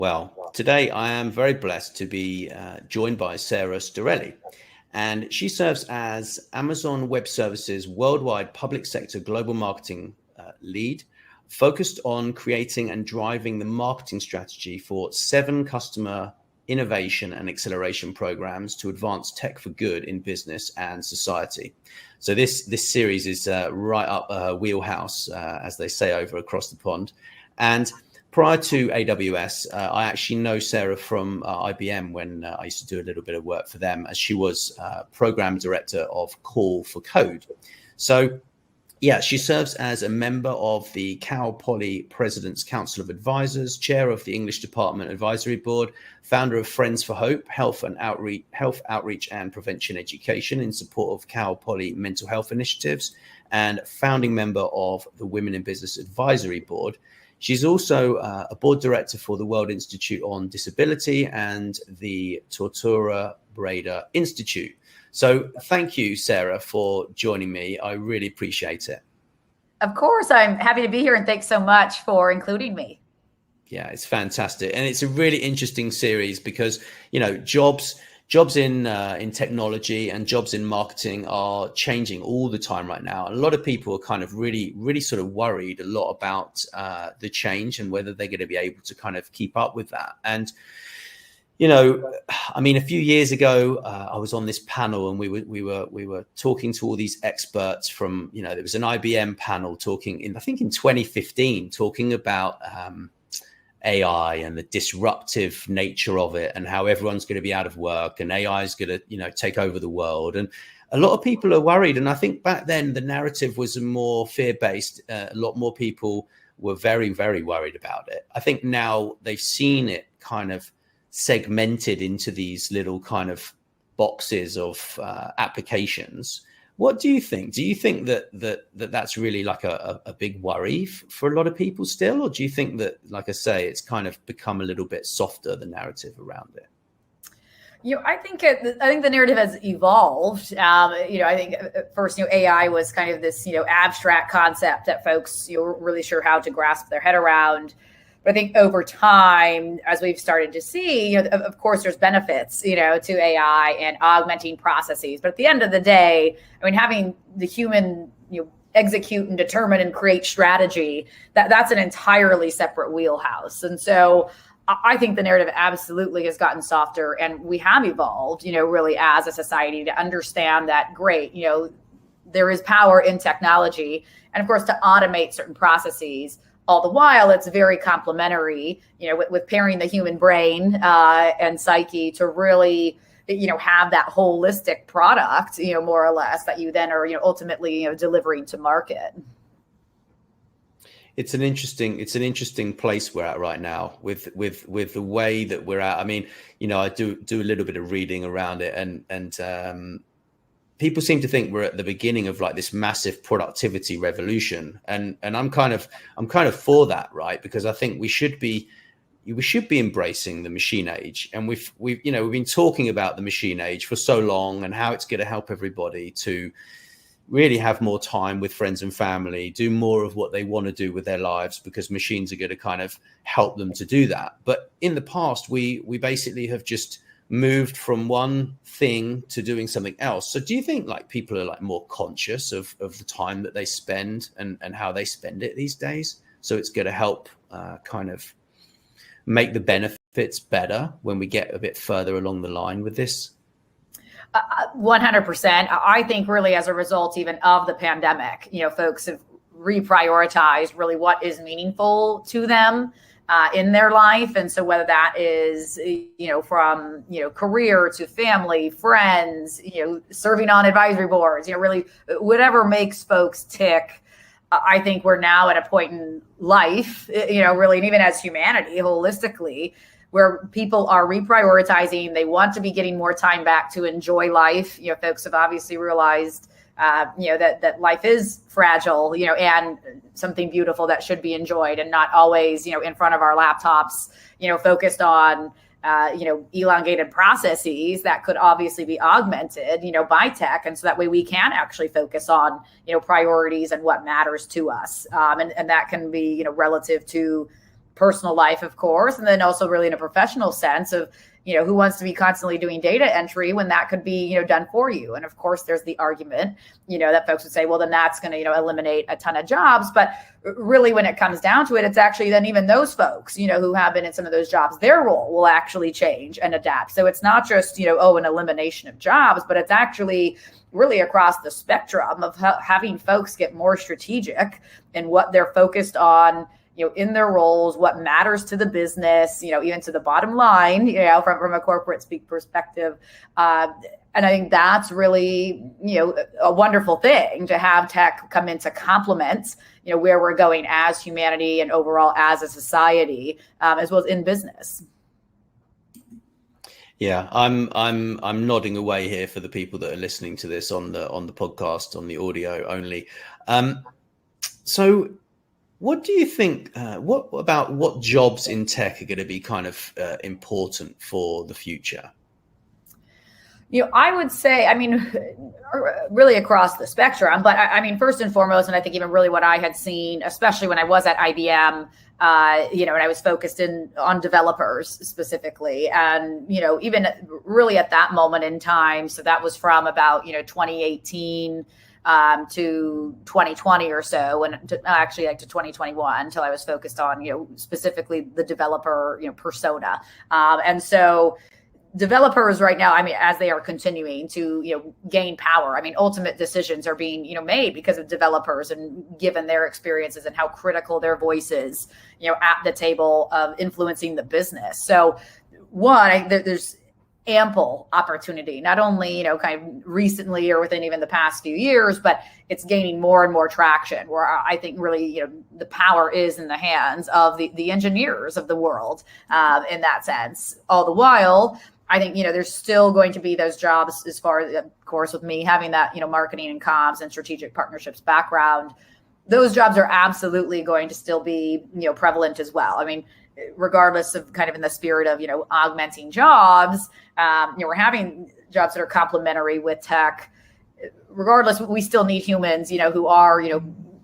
Well, today I am very blessed to be joined by Sarah Storelli, and she serves as Amazon Web Services worldwide public sector global marketing lead, focused on creating and driving the marketing strategy for 7 customer innovation and acceleration programs to advance tech for good in business and society. So this series is right up her wheelhouse, as they say over across the pond. And prior to AWS, I actually know Sarah from IBM when I used to do a little bit of work for them, as she was program director of Call for Code. So yeah, she serves as a member of the Cal Poly President's Council of Advisors, chair of the English Department Advisory Board, founder of Friends for Hope, health outreach and prevention education in support of Cal Poly mental health initiatives, and founding member of the Women in Business Advisory Board. She's also a board director for the World Institute on Disability and the Tortora Brayda Institute. So thank you, Sarah, for joining me. I really appreciate it. Of course, I'm happy to be here, and thanks so much for including me. Yeah, it's fantastic. And it's a really interesting series because, you know, jobs in technology and jobs in marketing are changing all the time right now. A lot of people are kind of really sort of worried a lot about the change and whether they're going to be able to kind of keep up with that. And you know, I mean, a few years ago, I was on this panel and we were talking to all these experts from, you know, there was an IBM panel talking I think in 2015, talking about AI and the disruptive nature of it and how everyone's going to be out of work and AI is going to, you know, take over the world. And a lot of people are worried. And I think back then the narrative was more fear-based. A lot more people were very worried about it. I think now they've seen it kind of segmented into these little kind of boxes of applications. What do you think? Do you think that's really like a big worry for a lot of people still? Or do you think that, like I say, it's kind of become a little bit softer, the narrative around it? You know, I think the narrative has evolved. You know, I think at first, you know, AI was kind of this, you know, abstract concept that folks, you know, weren't really sure how to grasp their head around. But I think over time, as we've started to see, you know, of course, there's benefits, you know, to AI and augmenting processes. But at the end of the day, I mean, having the human, you know, execute and determine and create strategy, that's an entirely separate wheelhouse. And so I think the narrative absolutely has gotten softer, and we have evolved, you know, really as a society to understand that, great, you know, there is power in technology, and of course, to automate certain processes. All the while, it's very complementary, you know, with pairing the human brain and psyche to really, you know, have that holistic product, you know, more or less, that you then are, you know, ultimately, you know, delivering to market. It's an interesting place we're at right now with the way that we're at. I mean, you know, I do a little bit of reading around it, and people seem to think we're at the beginning of like this massive productivity revolution, and I'm kind of for that, right? Because I think we should be embracing the machine age, and we've been talking about the machine age for so long and how it's going to help everybody to really have more time with friends and family, do more of what they want to do with their lives, because machines are going to kind of help them to do that. But in the past, we basically have just moved from one thing to doing something else. So do you think like people are like more conscious of the time that they spend and how they spend it these days? So it's going to help kind of make the benefits better when we get a bit further along the line with this? 100%. I think really as a result even of the pandemic, you know, folks have reprioritized really what is meaningful to them in their life. And so whether that is, you know, from, you know, career to family, friends, you know, serving on advisory boards, you know, really whatever makes folks tick. I think we're now at a point in life, you know, really, and even as humanity holistically, where people are reprioritizing. They want to be getting more time back to enjoy life. You know, folks have obviously realized, you know, that life is fragile, you know, and something beautiful that should be enjoyed, and not always, you know, in front of our laptops, you know, focused on, you know, elongated processes that could obviously be augmented, you know, by tech. And so that way we can actually focus on, you know, priorities and what matters to us. And that can be, you know, relative to personal life, of course, and then also really in a professional sense of, who wants to be constantly doing data entry when that could be, done for you. And of course, there's the argument, that folks would say, well, then that's going to, eliminate a ton of jobs. But really, when it comes down to it, it's actually then even those folks, who have been in some of those jobs, their role will actually change and adapt. So it's not just, an elimination of jobs, but it's actually really across the spectrum of having folks get more strategic in what they're focused on, in their roles, what matters to the business, even to the bottom line, from a corporate speak perspective. And I think that's really, a wonderful thing to have tech come in to complement, where we're going as humanity and overall as a society, as well as in business. Yeah, I'm nodding away here for the people that are listening to this on the podcast, on the audio only. So what do you think, what jobs in tech are going to be kind of important for the future? I would say, really across the spectrum, but first and foremost, and I think even really what I had seen, especially when I was at IBM, and I was focused on developers specifically, and, even really at that moment in time. So that was from about, 2018 to 2020 or so, and actually like to 2021 until I was focused on, specifically the developer, persona. And so developers right now, as they are continuing to, gain power, ultimate decisions are being, made because of developers and given their experiences and how critical their voice is, at the table of influencing the business. So there's ample opportunity, not only, kind of recently or within even the past few years, but it's gaining more and more traction where I think really, the power is in the hands of the engineers of the world, in that sense. All the while, I think, there's still going to be those jobs as far as, of course, with me having that, marketing and comms and strategic partnerships background, those jobs are absolutely going to still be, prevalent as well. Regardless of kind of in the spirit of, augmenting jobs, we're having jobs that are complementary with tech. Regardless, we still need humans, who are,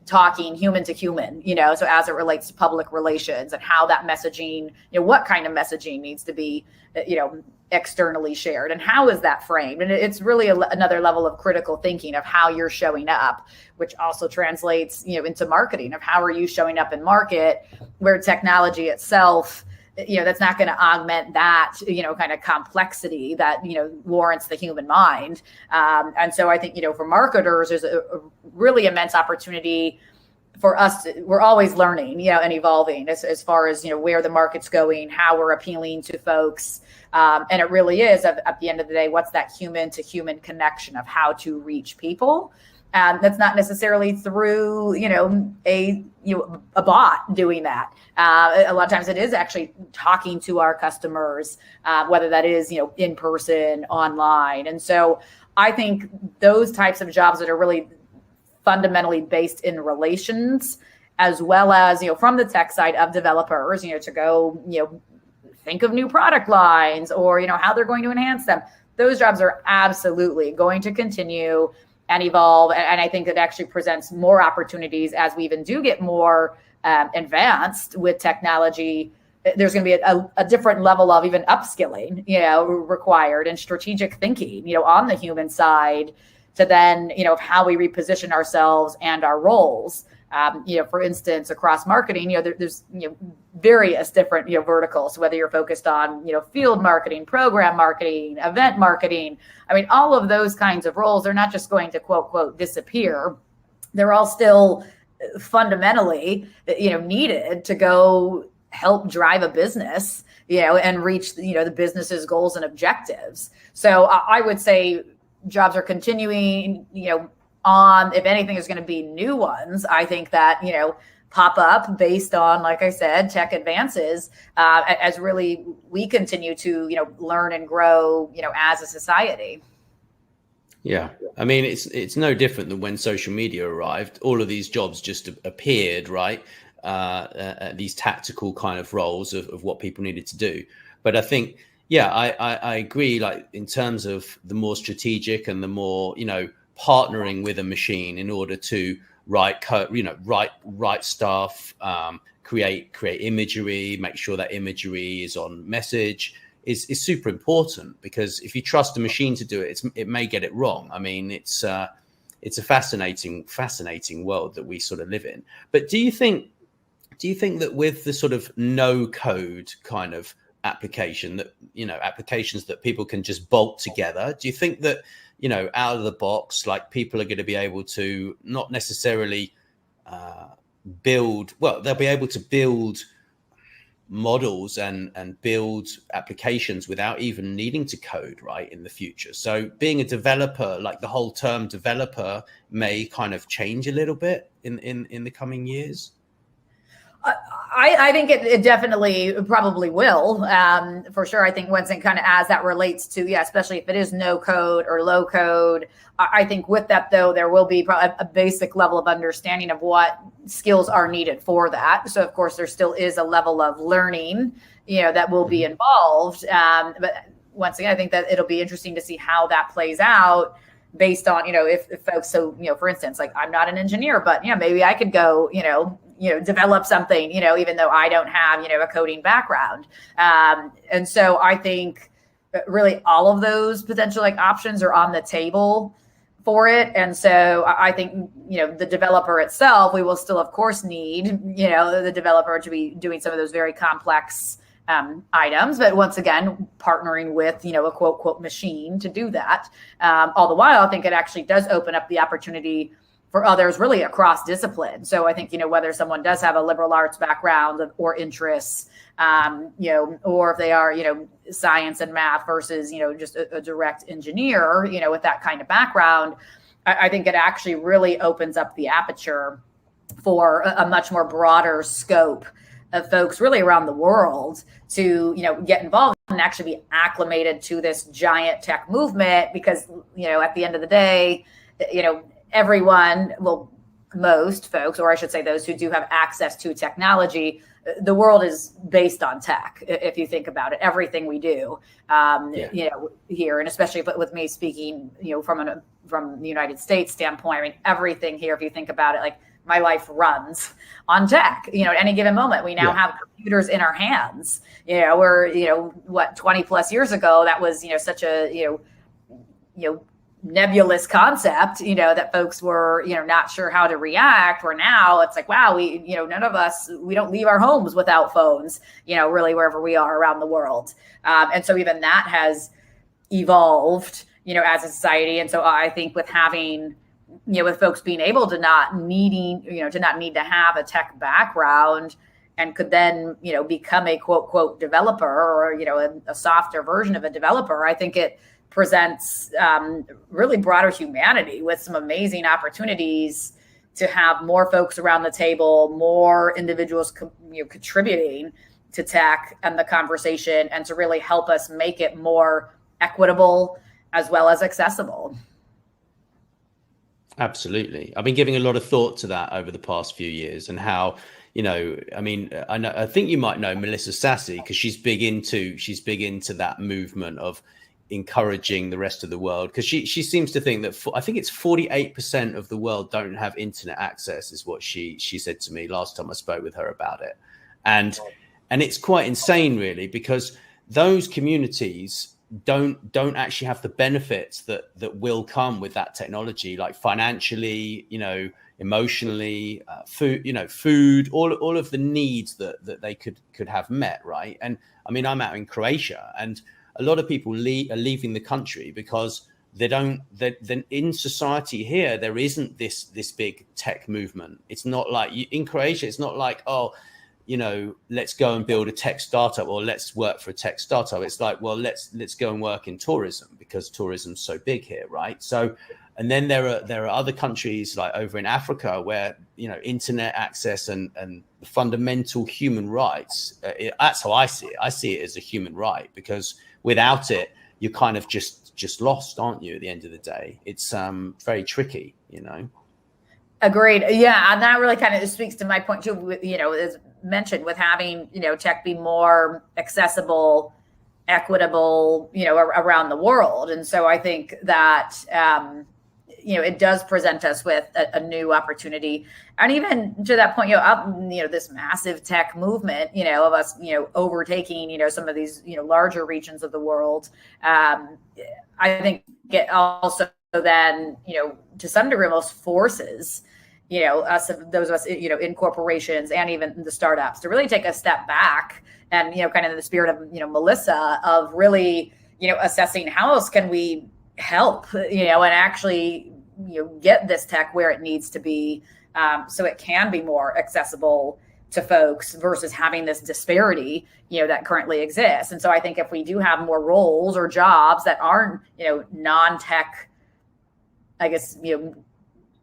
talking human to human, so as it relates to public relations and how that messaging, what kind of messaging needs to be, externally shared and how is that framed? And it's really another level of critical thinking of how you're showing up, which also translates, into marketing of how are you showing up in market where technology itself, that's not going to augment that, kind of complexity that, warrants the human mind. And so I think, for marketers, there's a really immense opportunity for us. We're always learning, and evolving as far as, where the market's going, how we're appealing to folks. And it really is at the end of the day, what's that human to human connection of how to reach people. And that's not necessarily through, a bot doing that. A lot of times it is actually talking to our customers, whether that is, in person, online. And so I think those types of jobs that are really fundamentally based in relations, as well as, from the tech side of developers, to go, think of new product lines or, how they're going to enhance them. Those jobs are absolutely going to continue and evolve. And I think it actually presents more opportunities as we even do get more advanced with technology. There's going to be a different level of even upskilling, required and strategic thinking, on the human side to then, of how we reposition ourselves and our roles. For instance, across marketing, there's, various different, verticals, whether you're focused on, field marketing, program marketing, event marketing. All of those kinds of roles are not just going to quote, disappear. They're all still fundamentally, needed to go help drive a business, and reach, the business's goals and objectives. So I would say jobs are continuing, on, if anything, is going to be new ones, I think that, pop up based on, like I said, tech advances, as really we continue to, learn and grow, as a society. Yeah. It's no different than when social media arrived. All of these jobs just appeared, right? These tactical kind of roles of what people needed to do. But I think, I agree, like in terms of the more strategic and the more, partnering with a machine in order to write stuff, create imagery, make sure that imagery is on message is super important, because if you trust a machine to do it, it may get it wrong. I mean, it's a fascinating world that we sort of live in. But do you think that with the sort of no code kind of application, that, applications that people can just bolt together, do you think that, out of the box, like, people are going to be able to not necessarily they'll be able to build models and build applications without even needing to code, right, in the future? So being a developer, like, the whole term developer may kind of change a little bit in the coming years. I think it definitely probably will, for sure. I think once it kind of, as that relates to, especially if it is no code or low code, I think with that, though, there will be probably a basic level of understanding of what skills are needed for that. So, of course, there still is a level of learning, that will be involved. But once again, I think that it'll be interesting to see how that plays out based on, if folks, so, for instance, like, I'm not an engineer, but, maybe I could go, develop something, even though I don't have, a coding background. And so I think really all of those potential options are on the table for it. And so I think, the developer itself, we will still, of course, need, the developer to be doing some of those very complex items, but once again, partnering with, a quote machine to do that. All the while, I think it actually does open up the opportunity for others really across discipline. So I think, whether someone does have a liberal arts background or interests, or if they are, science and math versus, just a direct engineer, with that kind of background, I think it actually really opens up the aperture for a much more broader scope of folks really around the world to, get involved and actually be acclimated to this giant tech movement. Because, at the end of the day, everyone, well, most folks, or I should say those who do have access to technology, the world is based on tech. If you think about it, everything we do, here, and especially with me speaking, from the United States standpoint, I mean, everything here, if you think about it, like, my life runs on tech. At any given moment, we now have computers in our hands. We're, 20 plus years ago, that was, such a, nebulous concept, that folks were, not sure how to react. Where now it's like, wow, we, none of us, we don't leave our homes without phones, really wherever we are around the world. And so even that has evolved, as a society. And so I think with having, with folks being able to not need to have a tech background and could then, become a quote developer, or, a softer version of a developer, I think it presents really broader humanity with some amazing opportunities to have more folks around the table, more individuals, contributing to tech and the conversation, and to really help us make it more equitable as well as accessible. Absolutely. I've been giving a lot of thought to that over the past few years, and how, I think you might know Melissa Sassy, because she's big into that movement of encouraging the rest of the world, because she seems to think that I think it's 48% of the world don't have internet access, is what she said to me last time I spoke with her about it. And it's quite insane, really, because those communities don't actually have the benefits that will come with that technology, like financially, emotionally, food, all of the needs that they could have met, right? And I mean, I'm out in Croatia, and a lot of people are leaving the country because then in society here, there isn't this big tech movement. It's not like in Croatia, it's not like, oh, let's go and build a tech startup, or let's work for a tech startup. It's like, well, let's go and work in tourism, because tourism's so big here, right? So, and then there are other countries like over in Africa where, internet access and fundamental human rights, that's how I see it. I see it as a human right, because without it, you're kind of just lost, aren't you? At the end of the day, it's very tricky, Agreed. Yeah, and that really kind of speaks to my point too. As mentioned, with having tech be more accessible, equitable, around the world. And so I think that it does present us with a new opportunity. And even to that point, this massive tech movement, of us, overtaking, some of these, larger regions of the world. I think it also then, to some degree, almost forces, those of us, in corporations and even the startups to really take a step back and, kind of in the spirit of, Melissa, of really, assessing how else can we help, and actually, get this tech where it needs to be, so it can be more accessible to folks versus having this disparity, that currently exists. And so I think if we do have more roles or jobs that aren't, non-tech, I guess,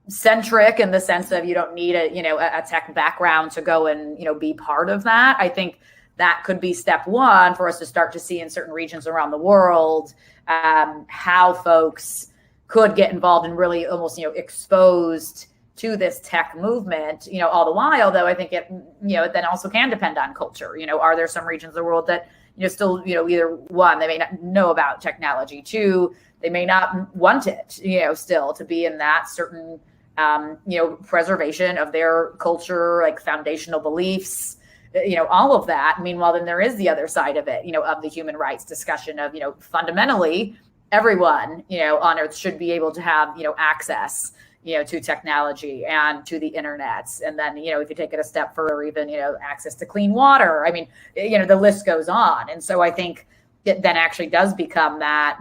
centric in the sense of you don't need a tech background to go and, be part of that. I think that could be step one for us to start to see in certain regions around the world, how folks could get involved and really almost, exposed to this tech movement, all the while, though, I think it, it then also can depend on culture. Are there some regions of the world that, still, either one, they may not know about technology, two, they may not want it, still to be in that certain, preservation of their culture, like foundational beliefs, all of that. Meanwhile, then there is the other side of it, of the human rights discussion of, fundamentally everyone, on earth should be able to have, access, to technology and to the internet. And then, if you take it a step further, even, access to clean water. I mean, the list goes on. And so I think it then actually does become that,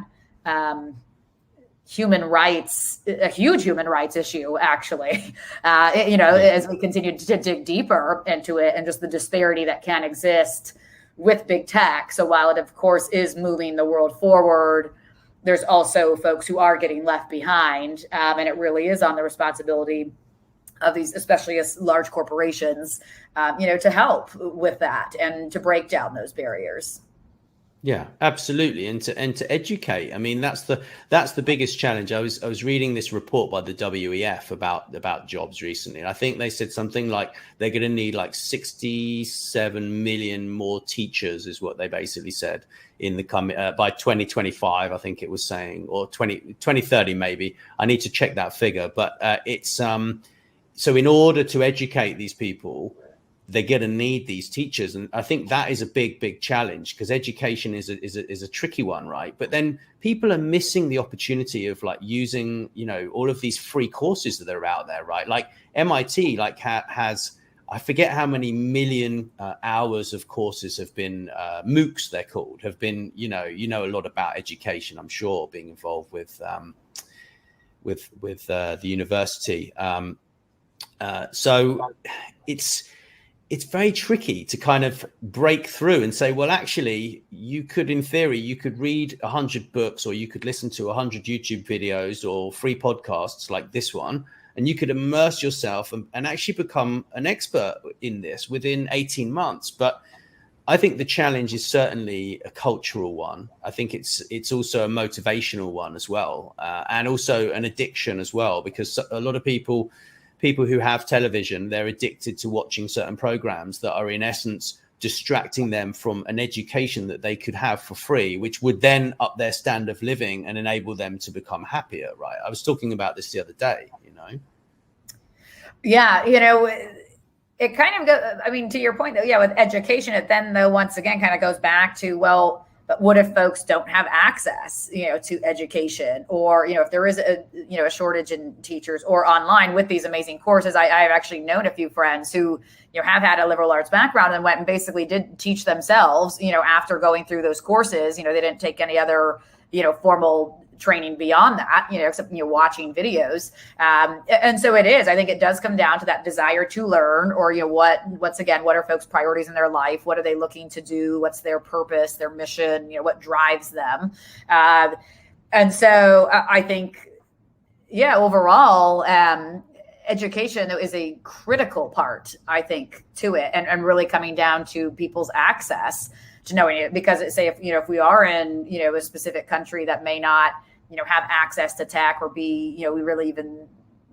human rights, a huge human rights issue, actually, as we continue to dig deeper into it and just the disparity that can exist with big tech. So while it, of course, is moving the world forward, there's also folks who are getting left behind. And it really is on the responsibility of these, especially as large corporations, to help with that and to break down those barriers. Yeah, absolutely. And to educate. I mean, that's the biggest challenge. I was reading this report by the WEF about jobs recently. And I think they said something like they're going to need like 67 million more teachers is what they basically said in the coming by 2025, I think it was saying, or 2030 maybe. I need to check that figure. But it's so in order to educate these people, they're going to need these teachers. And I think that is a big challenge, because education is a tricky one, right? But then people are missing the opportunity of like using, all of these free courses that are out there, right? Like MIT, like has, I forget how many million hours of courses have been, MOOCs they're called, have been, a lot about education, I'm sure, being involved with the university. So it's very tricky to kind of break through and say, well, actually, you could, in theory, you could read 100 books, or you could listen to 100 YouTube videos or free podcasts like this one, and you could immerse yourself and actually become an expert in this within 18 months. But I think the challenge is certainly a cultural one. I think it's also a motivational one as well, and also an addiction as well, because a lot of people who have television, they're addicted to watching certain programs that are in essence distracting them from an education that they could have for free, which would then up their standard of living and enable them to become happier, right? I was talking about this the other day, Yeah, it kind of goes, I mean, to your point, though, with education, it then, though, once again, kind of goes back to, well, but what if folks don't have access, to education, or, if there is a shortage in teachers, or online with these amazing courses? I've actually known a few friends who, have had a liberal arts background and went and basically did teach themselves, after going through those courses. They didn't take any other, formal training beyond that, except, watching videos. And so it is, I think it does come down to that desire to learn, or, what are folks' priorities in their life? What are they looking to do? What's their purpose, their mission, what drives them? And so I think, overall, education is a critical part, I think, to it, and really coming down to people's access to knowing it. Because say if we are in, a specific country that may not, have access to tech, or be, we really even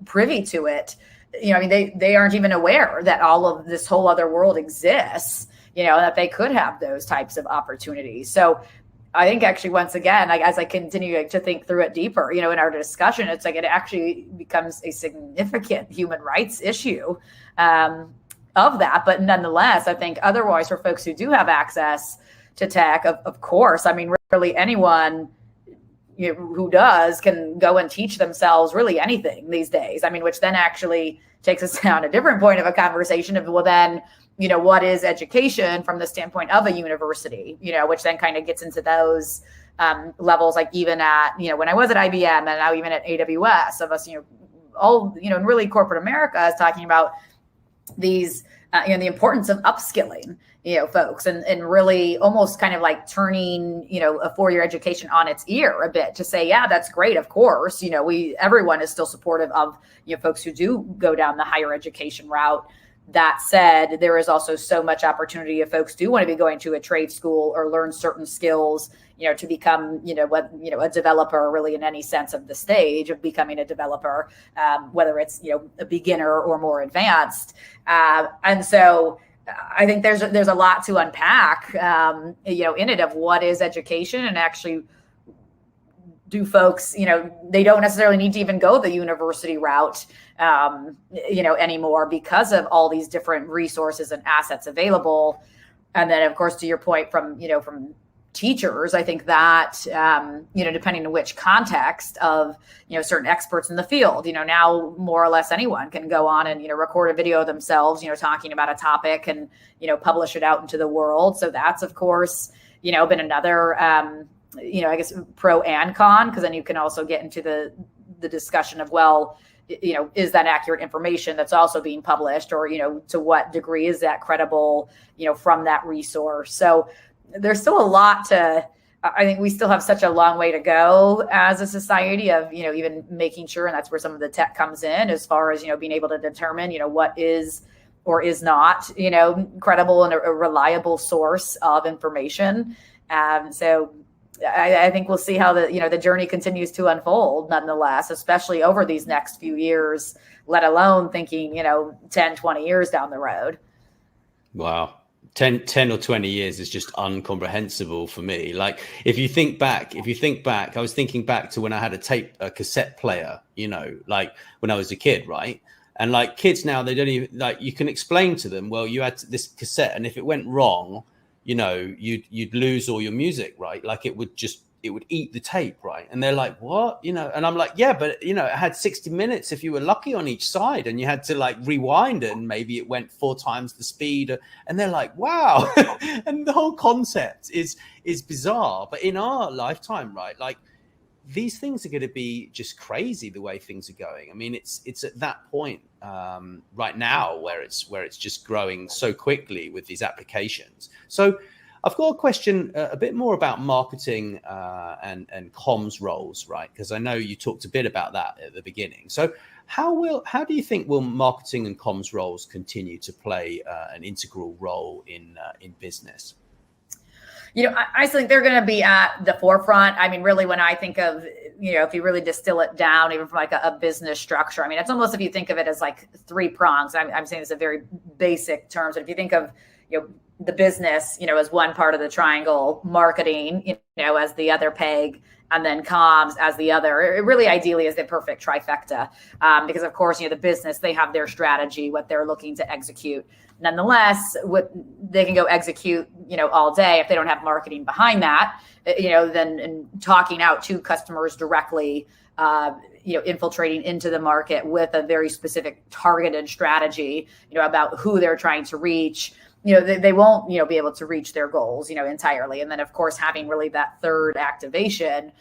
privy to it, they aren't even aware that all of this whole other world exists, that they could have those types of opportunities. So I think actually, once again, like as I continue to think through it deeper, in our discussion, it's like it actually becomes a significant human rights issue of that. But nonetheless, I think otherwise for folks who do have access to tech, of course, I mean, really anyone who does can go and teach themselves really anything these days. I mean, which then actually takes us down a different point of a conversation of, well, then, what is education from the standpoint of a university, which then kind of gets into those levels, like even at, when I was at IBM and now even at AWS of us, all, in really corporate America is talking about these, the importance of upskilling, folks and really almost kind of like turning, a 4-year education on its ear a bit to say, yeah, that's great. Of course, everyone is still supportive of, folks who do go down the higher education route. That said, there is also so much opportunity if folks do want to be going to a trade school or learn certain skills, to become, a developer really in any sense of the stage of becoming a developer, whether it's, a beginner or more advanced. And so I think there's a lot to unpack, in it of what is education and actually do folks, they don't necessarily need to even go the university route, anymore because of all these different resources and assets available. And then, of course, to your point from teachers, I think that, depending on which context of, certain experts in the field, now more or less anyone can go on and, record a video themselves, talking about a topic and, publish it out into the world. So that's, of course, been another, I guess pro and con, because then you can also get into the discussion of, well, is that accurate information that's also being published, or, to what degree is that credible, from that resource? So there's still a lot I think we still have such a long way to go as a society of, even making sure, and that's where some of the tech comes in as far as, being able to determine, what is or is not, credible and a reliable source of information. So I think we'll see how the journey continues to unfold nonetheless, especially over these next few years, let alone thinking, 10, 20 years down the road. Wow. 10 or 20 years is just incomprehensible for me. Like if you think back, I was thinking back to when I had a cassette player, like when I was a kid, right? And like kids now, they don't even, like, you can explain to them, well, you had this cassette and if it went wrong, you'd lose all your music, right? Like it would eat the tape, right? And they're like, what? And I'm like, yeah, but it had 60 minutes if you were lucky on each side, and you had to like rewind it and maybe it went 4 times the speed. And they're like, wow. And the whole concept is bizarre. But in our lifetime, right, like these things are going to be just crazy the way things are going. I mean, it's at that point right now where it's just growing so quickly with these applications. So I've got a question a bit more about marketing and comms roles, right? Because I know you talked a bit about that at the beginning. So how do you think will marketing and comms roles continue to play an integral role in business? I think they're going to be at the forefront. I mean, really, when I think of, if you really distill it down, even from like a business structure, I mean, it's almost, if you think of it as like 3 prongs, I'm saying this in very basic terms. If you think of, the business, as one part of the triangle, marketing, as the other peg, and then comms as the other, it really ideally is the perfect trifecta. Because of course, the business, they have their strategy, what they're looking to execute. Nonetheless, what they can go execute, all day if they don't have marketing behind that, then talking out to customers directly, infiltrating into the market with a very specific targeted strategy, about who they're trying to reach. They won't, be able to reach their goals, entirely. And then, of course, having really that third activation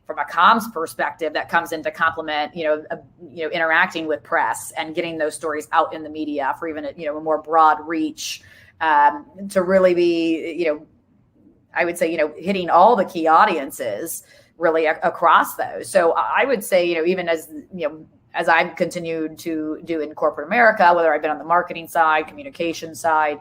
from a comms perspective that comes into complement, interacting with press and getting those stories out in the media for even, a more broad reach, to really be, I would say, hitting all the key audiences really across those. So I would say, even as I've continued to do in corporate America, whether I've been on the marketing side, communication side,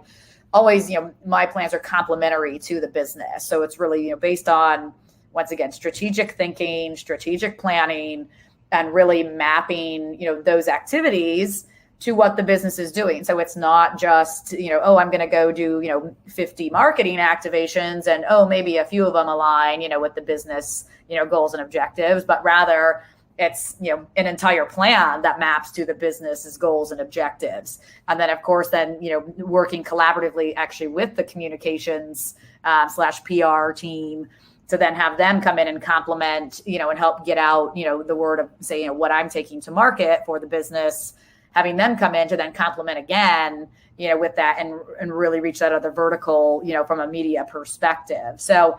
always, my plans are complementary to the business. So it's really, based on, once again, strategic thinking, strategic planning, and really mapping, those activities to what the business is doing. So it's not just, oh, I'm going to go do, 50 marketing activations and, oh, maybe a few of them align, with the business, goals and objectives, but rather it's, an entire plan that maps to the business's goals and objectives. And then, of course, working collaboratively actually with the communications / PR team to then have them come in and complement, and help get out, the word of, say, what I'm taking to market for the business, having them come in to then complement again, with that and really reach that other vertical, from a media perspective. So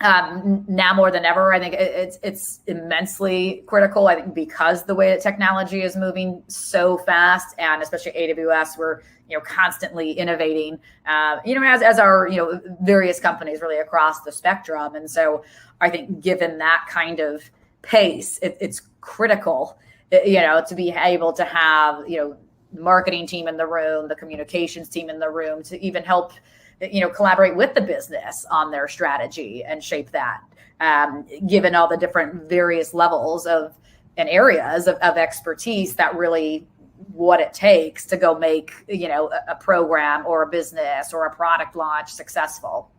now more than ever, I think it's immensely critical. I think because the way that technology is moving so fast, and especially AWS, we're constantly innovating, as our various companies really across the spectrum. And so I think given that kind of pace, it's critical, to be able to have the marketing team in the room, the communications team in the room, to even help collaborate with the business on their strategy and shape that, given all the different various levels of and areas of expertise that really what it takes to go make, a program or a business or a product launch successful.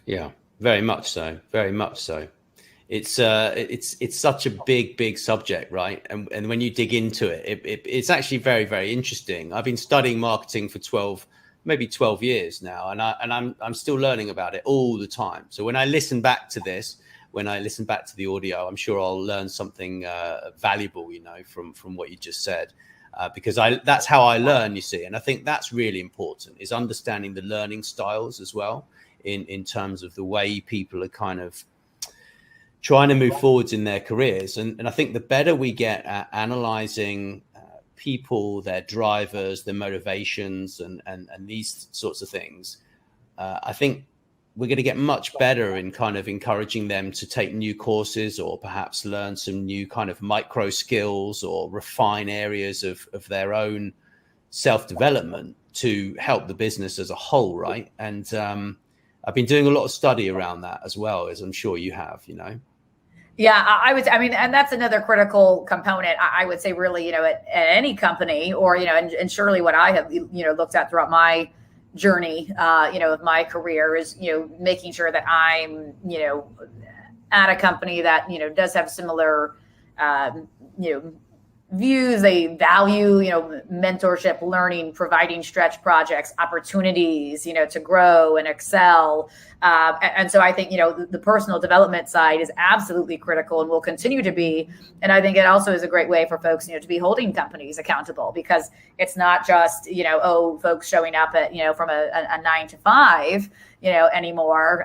Yeah, very much so. Very much so. It's such a big subject, right? And when you dig into it, it's actually very, very interesting. I've been studying marketing for 12 years now, and I'm still learning about it all the time. So when I listen back to this, when I listen back to the audio, I'm sure I'll learn something valuable, from what you just said, because that's how I learn, you see. And I think that's really important, is understanding the learning styles as well, in terms of the way people are kind of trying to move forwards in their careers. And I think the better we get at analyzing people, their drivers, their motivations, and these sorts of things, I think we're going to get much better in kind of encouraging them to take new courses, or perhaps learn some new kind of micro skills, or refine areas of their own self-development to help the business as a whole, right? And I've been doing a lot of study around that as well, as I'm sure you have, Yeah, and that's another critical component. I would say really, at any company, or, and surely what I have, looked at throughout my journey, of my career is, making sure that I'm, at a company that, does have similar, views. They value, mentorship, learning, providing stretch projects, opportunities, to grow and excel. And so I think, the personal development side is absolutely critical and will continue to be. And I think it also is a great way for folks, to be holding companies accountable, because it's not just, folks showing up at, from a 9 to 5, anymore.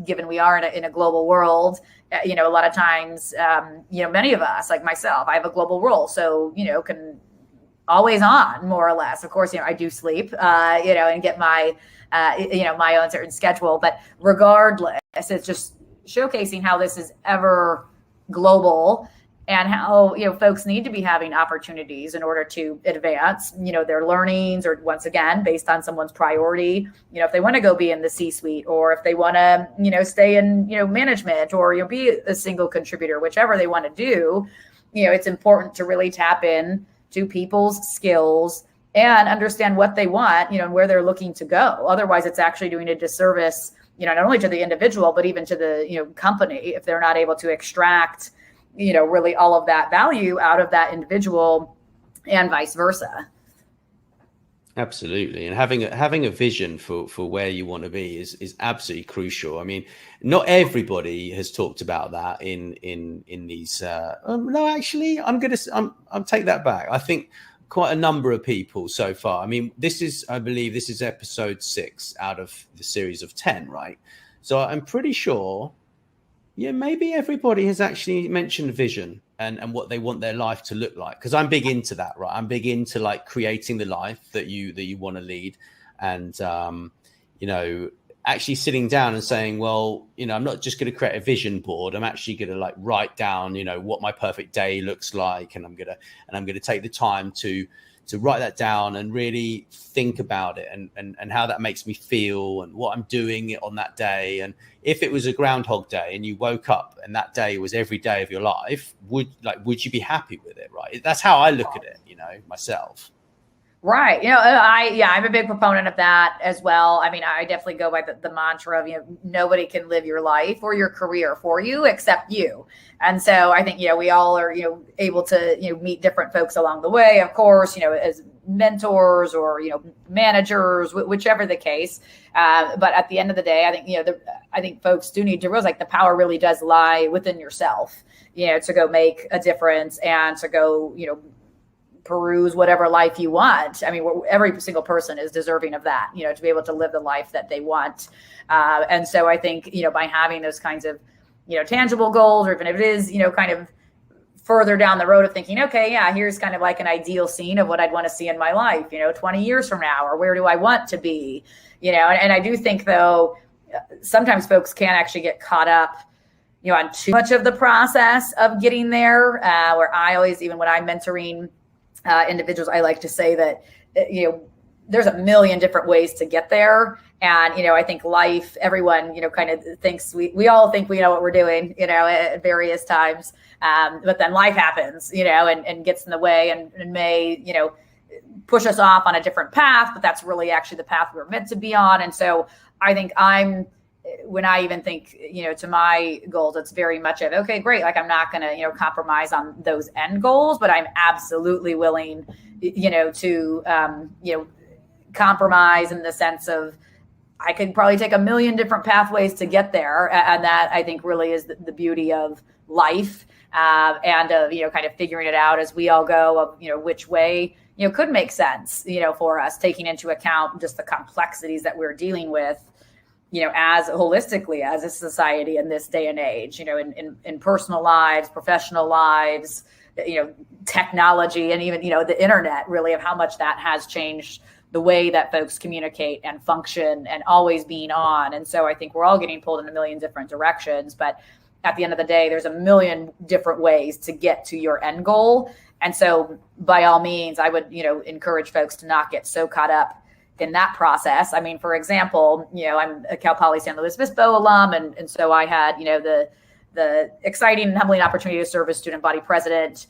Given we are in a global world, a lot of times, many of us, like myself, I have a global role. So, can always on, more or less. Of course, I do sleep, and get my, my own certain schedule. But regardless, it's just showcasing how this is ever global, and how, folks need to be having opportunities in order to advance, their learnings, or once again, based on someone's priority, if they want to go be in the C-suite, or if they want to, stay in, management, or, be a single contributor, whichever they want to do, it's important to really tap in to people's skills and understand what they want, and where they're looking to go. Otherwise, it's actually doing a disservice, not only to the individual, but even to the, company, if they're not able to extract, really all of that value out of that individual, and vice versa. Absolutely. And having a vision for where you want to be is absolutely crucial. I mean, not everybody has talked about that in these, no, actually, I'll take that back. I think quite a number of people so far. I mean, I believe this is episode 6 out of the series of 10, right? So I'm pretty sure, maybe everybody has actually mentioned vision and what they want their life to look like. Because I'm big into that, right? I'm big into like creating the life that you want to lead, and actually sitting down and saying, well, I'm not just going to create a vision board. I'm actually going to like write down, what my perfect day looks like, and I'm going to take the time to to write that down and really think about it and how that makes me feel and what I'm doing on that day. And if it was a Groundhog Day and you woke up and that day was every day of your life, would you be happy with it? Right. That's how I look at it, myself. Right. I'm a big proponent of that as well. I mean, I definitely go by the mantra of, nobody can live your life or your career for you except you. And so I think, we all are, able to, meet different folks along the way, of course, as mentors or, managers, whichever the case. But at the end of the day, I think, I think folks do need to realize like the power really does lie within yourself, to go make a difference and to go, peruse whatever life you want. I mean, every single person is deserving of that, to be able to live the life that they want. And so I think, by having those kinds of, tangible goals, or even if it is, kind of further down the road of thinking, okay, yeah, here's kind of like an ideal scene of what I'd want to see in my life, 20 years from now, or where do I want to be, and I do think though, sometimes folks can actually get caught up, on too much of the process of getting there, where I always, even when I'm mentoring individuals, I like to say that, there's a million different ways to get there. And, I think life, everyone, kind of thinks we all think we know what we're doing, at various times. But then life happens, and gets in the way and may, push us off on a different path, but that's really actually the path we're meant to be on. And so I think when I even think, to my goals, it's very much of, okay, great. Like I'm not going to, compromise on those end goals, but I'm absolutely willing, to, compromise in the sense of I could probably take a million different pathways to get there. And that I think really is the beauty of life, and of, kind of figuring it out as we all go of, which way, could make sense, for us, taking into account just the complexities that we're dealing with, as holistically as a society in this day and age, in personal lives, professional lives, technology, and even, the internet, really, of how much that has changed the way that folks communicate and function and always being on. And so I think we're all getting pulled in a million different directions, but at the end of the day, there's a million different ways to get to your end goal. And so by all means, I would, encourage folks to not get so caught up in that process. I mean, for example, I'm a Cal Poly San Luis Obispo alum. And so I had, the exciting and humbling opportunity to serve as student body president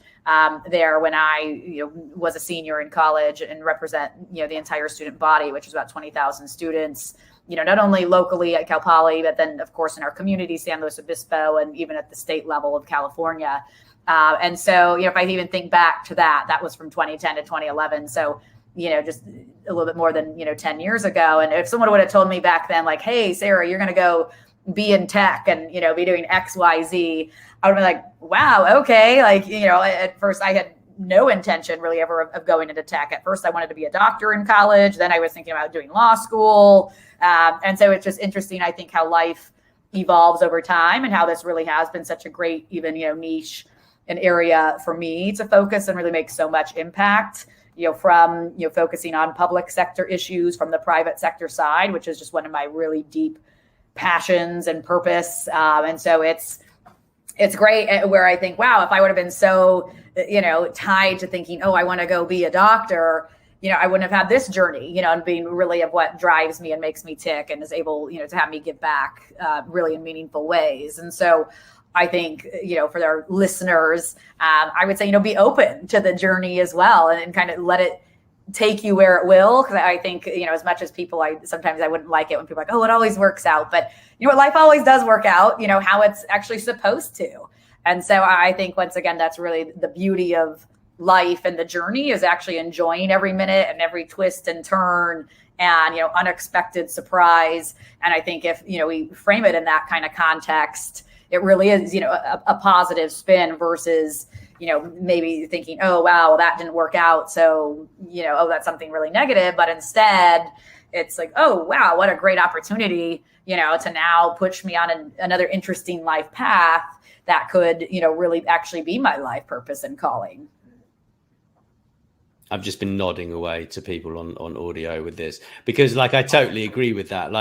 there when I was a senior in college and represent the entire student body, which is about 20,000 students, not only locally at Cal Poly, but then of course in our community, San Luis Obispo, and even at the state level of California. And so if I even think back to that was from 2010 to 2011. So just a little bit more than 10 years ago. And if someone would have told me back then, like, hey, Sarah, you're going to go be in tech and, be doing X, Y, Z, I would be like, wow, okay. Like, at first I had no intention really ever of going into tech. At first I wanted to be a doctor in college. Then I was thinking about doing law school. And so it's just interesting, I think, how life evolves over time and how this really has been such a great, even, niche, an area for me to focus and really make so much impact, from, focusing on public sector issues from the private sector side, which is just one of my really deep passions and purpose. And so it's great where I think, wow, if I would have been so, tied to thinking, oh, I want to go be a doctor, I wouldn't have had this journey, and being really of what drives me and makes me tick and is able, to have me give back really in meaningful ways. And so I think, for their listeners, I would say, be open to the journey as well and kind of let it take you where it will. Because I think, as much as people, sometimes I wouldn't like it when people are like, oh, it always works out. But, life always does work out, how it's actually supposed to. And so I think, once again, that's really the beauty of life and the journey is actually enjoying every minute and every twist and turn and, unexpected surprise. And I think if, we frame it in that kind of context, it really is, a positive spin versus, maybe thinking, oh, wow, that didn't work out. So, oh, that's something really negative. But instead, it's like, oh, wow, what a great opportunity, to now push me on another interesting life path that could, really actually be my life purpose and calling. I've just been nodding away to people on audio with this because I totally agree with that.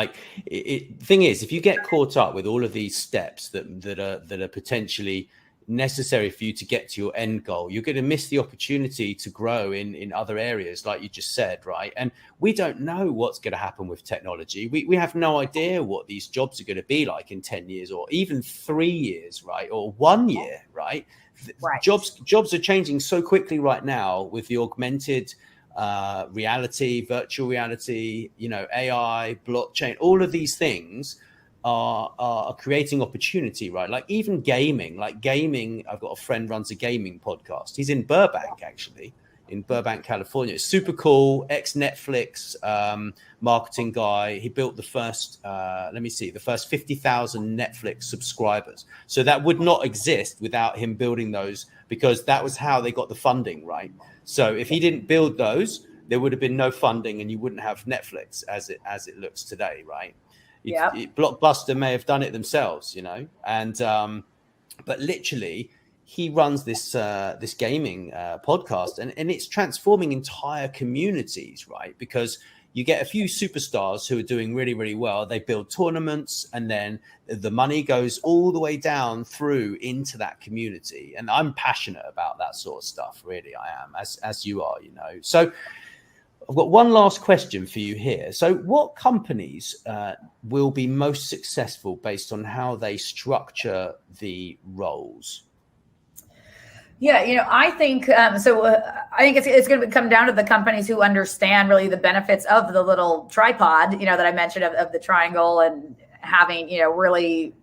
Thing is, if you get caught up with all of these steps that are potentially, necessary for you to get to your end goal. You're going to miss the opportunity to grow in other areas, like you just said, right? And we don't know what's going to happen with technology. We have no idea what these jobs are going to be like in 10 years or even 3 years, right? Or 1 year, right? Right. Jobs are changing so quickly right now with the augmented reality, virtual reality, AI, blockchain, all of these things are creating opportunity, right? Like even gaming, I've got a friend runs a gaming podcast. He's in Burbank, actually, in Burbank, California. It's super cool, ex-Netflix marketing guy. He built the first 50,000 Netflix subscribers. So that would not exist without him building those, because that was how they got the funding, right? So if he didn't build those, there would have been no funding and you wouldn't have Netflix as it looks today, right? Blockbuster may have done it themselves, and but literally he runs this gaming podcast, and it's transforming entire communities, right? Because you get a few superstars who are doing really, really well. They build tournaments, and then the money goes all the way down through into that community. And I'm passionate about that sort of stuff. Really, I am, as you are, So I've got one last question for you here. So what companies will be most successful based on how they structure the roles? Yeah, I think so. I think it's going to come down to the companies who understand really the benefits of the little tripod, that I mentioned of the triangle, and having, really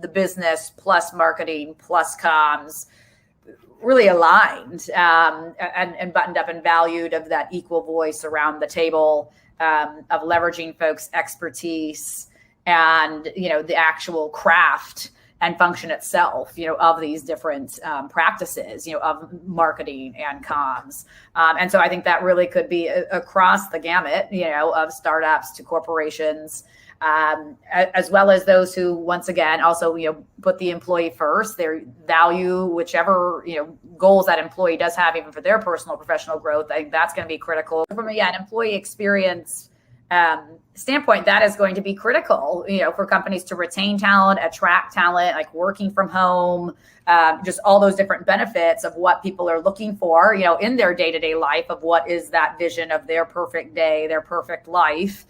the business plus marketing plus comms really aligned and buttoned up and valued, of that equal voice around the table, of leveraging folks' expertise and, the actual craft and function itself, of these different practices, of marketing and comms. And so I think that really could be across the gamut, of startups to corporations, as well as those who, once again, also, put the employee first. They value whichever, goals that employee does have, even for their personal professional growth. I think that's going to be critical. From an employee experience standpoint, that is going to be critical, for companies to retain talent, attract talent, like working from home, just all those different benefits of what people are looking for, in their day-to-day life, of what is that vision of their perfect day, their perfect life,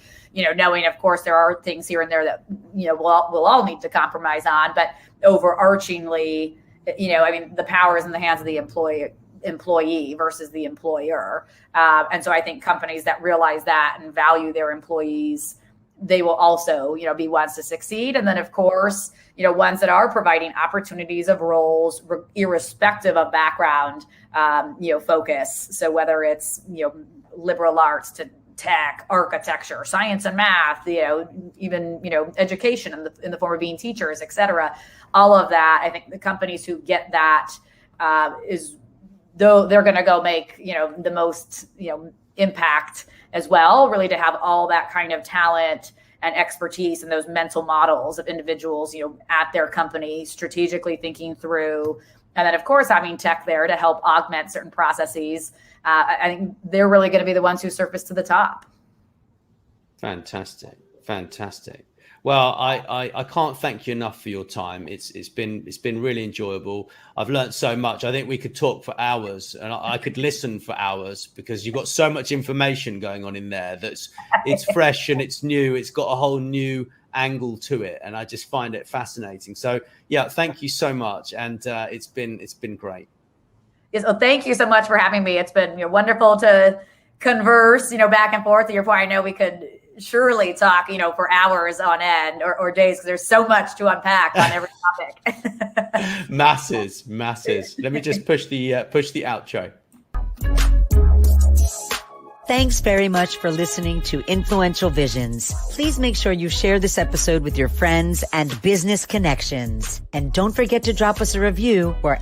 knowing, of course, there are things here and there that, we'll all need to compromise on, but overarchingly, the power is in the hands of the employee versus the employer. And so I think companies that realize that and value their employees, they will also, be ones to succeed. And then, of course, ones that are providing opportunities of roles, irrespective of background, focus. So whether it's, liberal arts to tech, architecture, science and math, even, education in the form of being teachers, et cetera, all of that. I think the companies who get that though they're going to go make, the most, impact as well, really, to have all that kind of talent and expertise and those mental models of individuals, at their company, strategically thinking through. And then, of course, having tech there to help augment certain processes. I think they're really going to be the ones who surface to the top. Fantastic. Well, I can't thank you enough for your time. It's been really enjoyable. I've learned so much. I think we could talk for hours, and I could listen for hours, because you've got so much information going on in there it's fresh and it's new. It's got a whole new angle to it, and I just find it fascinating. So yeah, thank you so much, and it's been great. Yes, well, thank you so much for having me. It's been wonderful to converse, back and forth. To your point, I know we could surely talk, for hours on end or days, because there's so much to unpack on every topic. Masses. Let me just push the outro. Thanks very much for listening to Influential Visions. Please make sure you share this episode with your friends and business connections. And don't forget to drop us a review wherever